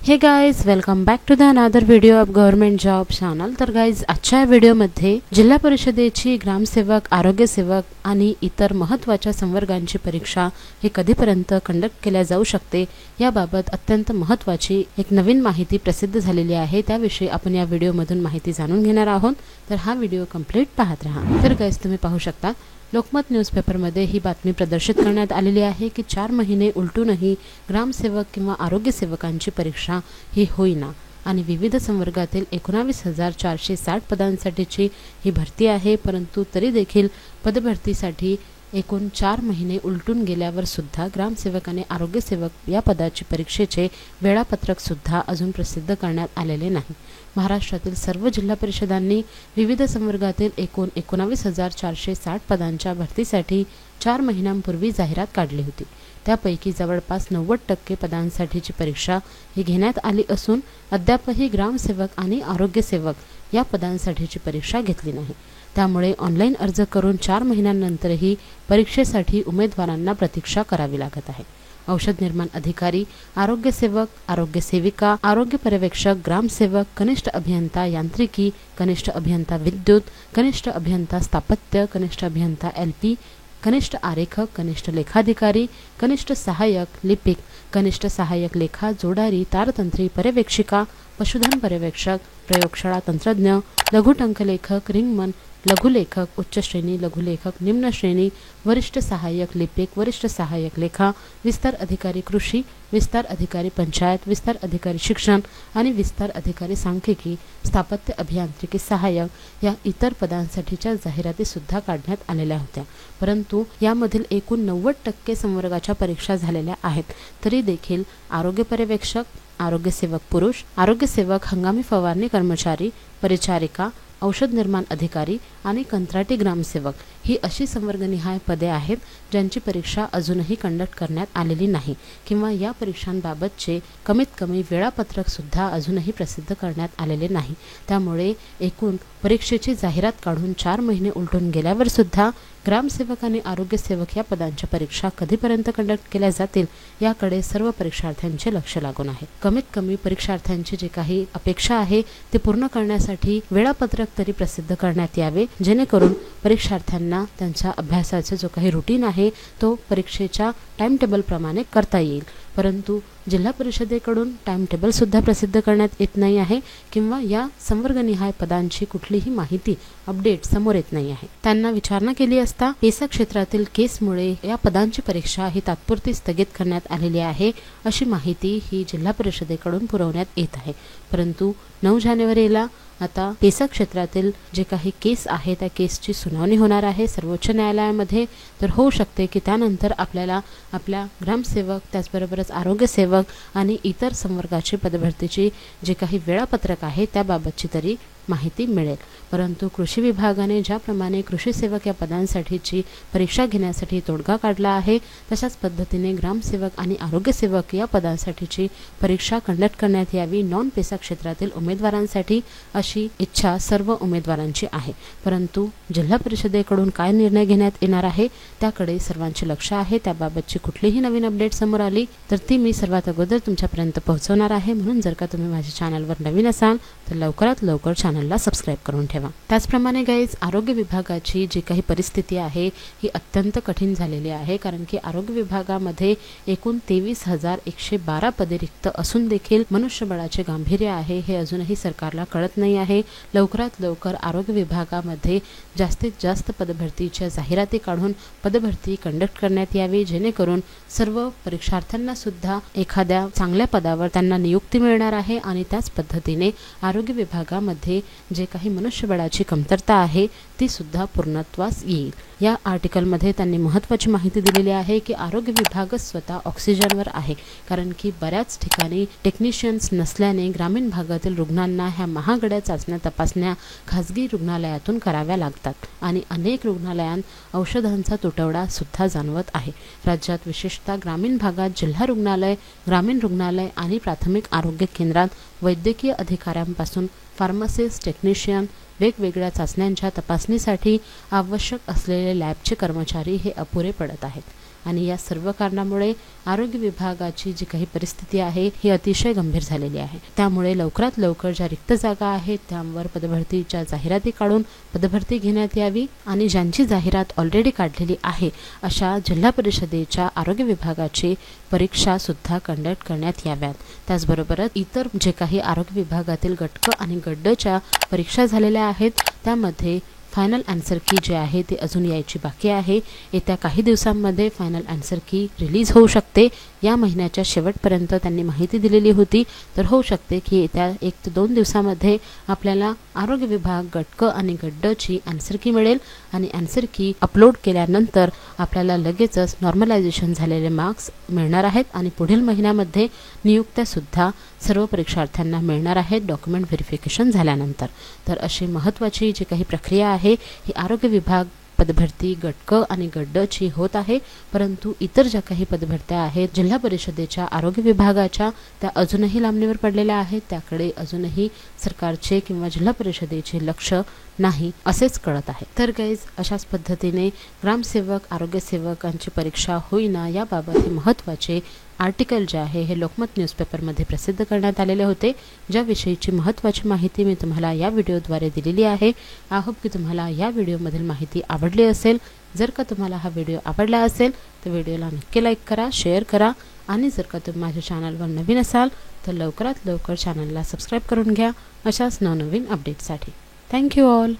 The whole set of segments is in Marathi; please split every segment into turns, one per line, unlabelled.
हे guys, welcome back to the another video of government job channel. तर गाइज, आजच्या व्हिडिओमध्ये जिल्हा परिषदेची ग्रामसेवक, आरोग्यसेवक आणि इतर महत्त्वाच्या संवर्गांची परीक्षा ही कधीपर्यंत कंडक्ट केल्या जाऊ शकते याबाबत अत्यंत महत्त्वाची एक नवीन माहिती प्रसिद्ध झालेली आहे। त्याविषयी आपण या व्हिडिओमधून माहिती जाणून घेणार आहोत, तर हा व्हिडिओ कंप्लीट पाहत रहा। तर गाइज, तुम्ही पाहू शकता लोकमत न्यूजपेपरमध्ये ही बातमी प्रदर्शित करण्यात आलेली आहे की 4 महिने उलटूनही ग्रामसेवक किंवा आरोग्यसेवकांची परीक्षा ही होईना आणि विविध संवर्गातील 19,460 पदांसाठीची ही भरती आहे। परंतु तरी देखील पदभरतीसाठी एकूण 4 महिने उलटून गेल्यावर सुद्धा ग्रामसेवक आणि आरोग्यसेवक या पदाची परीक्षेचे वेळापत्रक सुद्धा अजून प्रसिद्ध करण्यात आलेले नाही। महाराष्ट्रातील सर्व जिल्हा परिषदांनी विविध संवर्गातील एकूण 19,460 पदांच्या भरतीसाठी 4 महिन्यांपूर्वी जाहिरात काढली होती। त्यापैकी जवळपास 90% पदांसाठीची परीक्षा ही घेण्यात आली असून अद्यापही ग्रामसेवक आणि आरोग्यसेवक या पदांसाठीची परीक्षा घेतली नाही। त्यामुळे ऑनलाईन अर्ज करून 4 महिन्यांनंतरही परीक्षेसाठी उमेदवारांना प्रतीक्षा करावी लागत आहे। औषध निर्माण अधिकारी, आरोग्यसेवक, आरोग्यसेविका, आरोग्य पर्यवेक्षक, ग्रामसेवक, कनिष्ठ अभियंता यांत्रिकी, कनिष्ठ अभियंता विद्युत, कनिष्ठ अभियंता स्थापत्य, कनिष्ठ अभियंता LP, कनिष्ठ आरेखक, कनिष्ठ लेखाधिकारी, कनिष्ठ सहाय्यक लिपिक, कनिष्ठ सहाय्यक लेखा जोडारी, तारतंत्री पर्यवेक्षिका, पशुधन पर्यवेक्षक, प्रयोगशाळा तंत्रज्ञ, लघुटंकलेखक, रिंगमन, लघुलेखक, उच्च श्रेणी लघुलेखक, निम्न श्रेणी, वरिष्ठ सहाय्यक लिपिक, वरिष्ठ सहाय्यक लेखा, विस्तार अधिकारी कृषी, विस्तार अधिकारी पंचायत, विस्तार अधिकारी शिक्षण आणि विस्तार अधिकारी सांख्यिकी, स्थापत्य अभियांत्रिकी सहाय्यक या इतर पदांसाठीच्या जाहिराती सुद्धा काढण्यात आलेल्या होत्या। परंतु यामधील एकूण 90% संवर्गाच्या परीक्षा झालेल्या आहेत। तरी देखील आरोग्य पर्यवेक्षक, आरोग्यसेवक पुरुष, आरोग्यसेवक, हंगामी फवारणी कर्मचारी, परिचारिका, औषध निर्माण अधिकारी आणि कंत्राटी ग्रामसेवक ही अशी संवर्गनिहाय पदे आहेत ज्यांची परीक्षा अजूनही कंडक्ट करण्यात आलेली नाही किंवा या परीक्षांबाबतचे कमीत कमी वेळापत्रक सुद्धा अजूनही प्रसिद्ध करण्यात आलेले नाही। त्यामुळे एकूण परीक्षेची जाहिरात काढून 4 महिने उलटून गेल्यावर सुद्धा ग्रामसेवक आणि आरोग्यसेवक या पदांच्या परीक्षा कधीपर्यंत कंडक्ट केल्या जातील याकडे सर्व परीक्षार्थ्यांचे लक्ष लागून आहे। कमीत कमी परीक्षार्थ्यांची जे काही अपेक्षा आहे ते पूर्ण करण्यासाठी वेळापत्रक तरी प्रसिद्ध करण्यात यावे, जेणेकरून परीक्षार्थ्यांना त्यांच्या अभ्यासाचा जो काही रुटीन आहे तो परीक्षेच्या टाइम टेबल प्रमाणे करता येईल। परंतु जिल्हा परिषदेकडून टाइम टेबल सुद्धा प्रसिद्ध करण्यात येत नाही आहे किंवा या संवर्गनिहाय पदांची कुठलीही माहिती अपडेट समोर येत नाही आहे। त्यांना विचारणा केली असता पेसा क्षेत्रातील केसमुळे या पदांची परीक्षा ही तात्पुरती स्थगित करण्यात आलेली आहे अशी माहिती ही जिल्हा परिषदेकडून पुरवण्यात येत आहे। परंतु 9 जानेवारीला आता पेसा क्षेत्रातील जे काही केस आहे त्या केसची सुनावणी होणार आहे सर्वोच्च न्यायालयामध्ये। तर होऊ शकते की त्यानंतर आपल्याला आपल्या ग्रामसेवक, त्याचबरोबरच आरोग्यसेवक आणि इतर संवर्गाची पदभरतीची जे काही वेळापत्रक आहे त्याबाबतची तरी माहिती मिळेल। परंतु कृषी विभागाने ज्याप्रमाणे कृषी सेवक या पदांसाठीची परीक्षा घेण्यासाठी तोडगा काढला आहे तशाच पद्धतीने ग्रामसेवक आणि आरोग्यसेवक या पदांसाठीची परीक्षा कंडक्ट करण्यात यावी नॉन पेसा क्षेत्रातील उमेदवारांसाठी अशी इच्छा सर्व उमेदवारांची आहे। परंतु जिल्हा परिषदेकडून काय निर्णय घेण्यात येणार आहे त्याकडे सर्वांचे लक्ष आहे। त्याबाबतची कुठलीही नवीन अपडेट समोर आली तर ती मी सर्वात अगोदर तुमच्यापर्यंत पोहोचवणार आहे। म्हणून जर का तुम्ही माझ्या चॅनलवर नवीन असाल तर लवकरात लवकर चॅनलला सबस्क्राइब करून ठेवा। त्याचप्रमाणे गाइज, आरोग्य विभागाची जी काही परिस्थिती आहे ही अत्यंत कठीण झालेली आहे, कारण की आरोग्य विभागामध्ये एकूण 23,112 पदे रिक्त असून देखील मनुष्यबळाचे गांभीर्य आहे हे अजूनही सरकारला कळत नाही आहे। लवकरात लवकर आरोग्य विभागामध्ये जास्तीत जास्त पदभरतीच्या जाहिराती काढून पदभरती कंडक्ट करण्यात यावी, जेणेकरून सर्व परीक्षार्थ्यांना सुद्धा एखाद्या चांगल्या पदावर त्यांना नियुक्ती मिळणार आहे आणि त्याच पद्धतीने आरोग्य विभागामध्ये जे काही मनुष्यबळाची कमतरता आहे ती सुद्धा पूर्णत्वास येईल। या आर्टिकलमध्ये त्यांनी महत्त्वाची माहिती दिलेली आहे की आरोग्य विभाग स्वतः ऑक्सिजनवर आहे, कारण की बऱ्याच ठिकाणी टेक्निशियन्स नसल्याने ग्रामीण भागातील रुग्णांना ह्या महागड्या चाचण्या तपासण्या खाजगी रुग्णालयातून कराव्या लागतात आणि अनेक रुग्णालयांत औषधांचा तुटवडा सुद्धा जाणवत आहे। राज्यात विशेषतः ग्रामीण भागात जिल्हा रुग्णालय, ग्रामीण रुग्णालय आणि प्राथमिक आरोग्य केंद्रात वैद्यकीय अधिकाऱ्यांपासून फार्मासिस्ट, टेक्निशियन, वेगवेगळ्या चाचण्यांच्या तपासणीसाठी आवश्यक असलेले लॅबचे कर्मचारी हे अपुरे पडत आहेत। आणि या सर्व कारणामुळे आरोग्य विभागाची जी काही परिस्थिती आहे ही अतिशय गंभीर झालेली आहे। त्यामुळे लवकरात लवकर ज्या रिक्त जागा आहेत त्यावर पदभरतीच्या जाहिराती काढून पदभरती घेण्यात यावी आणि ज्यांची जाहिरात ऑलरेडी काढलेली आहे अशा जिल्हा परिषदेच्या आरोग्य विभागाची परीक्षा सुद्धा कंडक्ट करण्यात याव्यात। त्याचबरोबरच इतर जे काही आरोग्य विभागातील गटक आणि गड्डच्या परीक्षा झालेल्या आहेत त्यामध्ये फायनल आन्सर की जे आहे ते अजून यायची बाकी आहे। येत्या काही दिवसांमध्ये फायनल आन्सर की रिलीज होऊ शकते। या महिन्याच्या शेवटपर्यंत त्यांनी माहिती दिलेली होती, तर होऊ शकते की येत्या 1 ते 2 दिवसामध्ये आपल्याला आरोग्य विभाग गटक आणि गड्डची आन्सर की मिळेल आणि आन्सर की अपलोड केल्यानंतर आपल्याला लगेचच नॉर्मलायझेशन झालेले मार्क्स मिळणार आहेत आणि पुढील महिन्यामध्ये नियुक्त्या सुद्धा सर्व परीक्षार्थ्यांना मिळणार आहेत डॉक्युमेंट व्हेरिफिकेशन झाल्यानंतर। तर अशी महत्त्वाची जी काही प्रक्रिया आहे ही आरोग्य विभाग पदभरती गटक आणि गड्डची होत आहे, परंतु इतर ज्या काही पदभरत्या आहेत जिल्हा परिषदेच्या आरोग्य विभागाच्या त्या अजूनही लांबणीवर पडलेल्या आहेत। त्याकडे अजूनही सरकारचे किंवा जिल्हा परिषदेचे लक्ष नाही असेच कळत आहे। तर गाईज अशाच पद्धतीने ग्रामसेवक आरोग्य सेवकांची परीक्षा होईना याबाबत हे महत्त्वाचे आर्टिकल जे आहे हे लोकमत न्यूजपेपरमध्ये प्रसिद्ध करण्यात आलेले होते, ज्याविषयीची महत्त्वाची माहिती मी तुम्हाला या व्हिडिओद्वारे दिलेली आहे। आय होप की तुम्हाला या व्हिडिओमधील माहिती आवडली असेल। जर का तुम्हाला हा व्हिडिओ आवडला असेल तर व्हिडिओला नक्की लाईक करा, शेअर करा आणि जर का तुम्ही माझ्या चॅनलवर नवीन असाल तर लवकरात लवकर चॅनलला सबस्क्राईब करून घ्या अशाच नवनवीन अपडेट्ससाठी। Thank you all.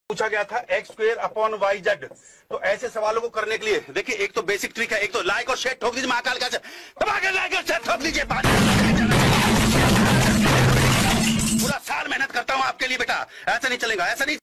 पूछा गया था x²/y/z, तो ऐसे सवालों को करने के लिए देखिए एक तो बेसिक ट्रिक है, एक तो लाइक और शेयर ठोक दीजिए महाकाल का लाइक और शेयर ठोक दीजिए। पूरा साल मेहनत करता हूं आपके लिए बेटा, ऐसा नहीं चलेगा, ऐसा नहीं।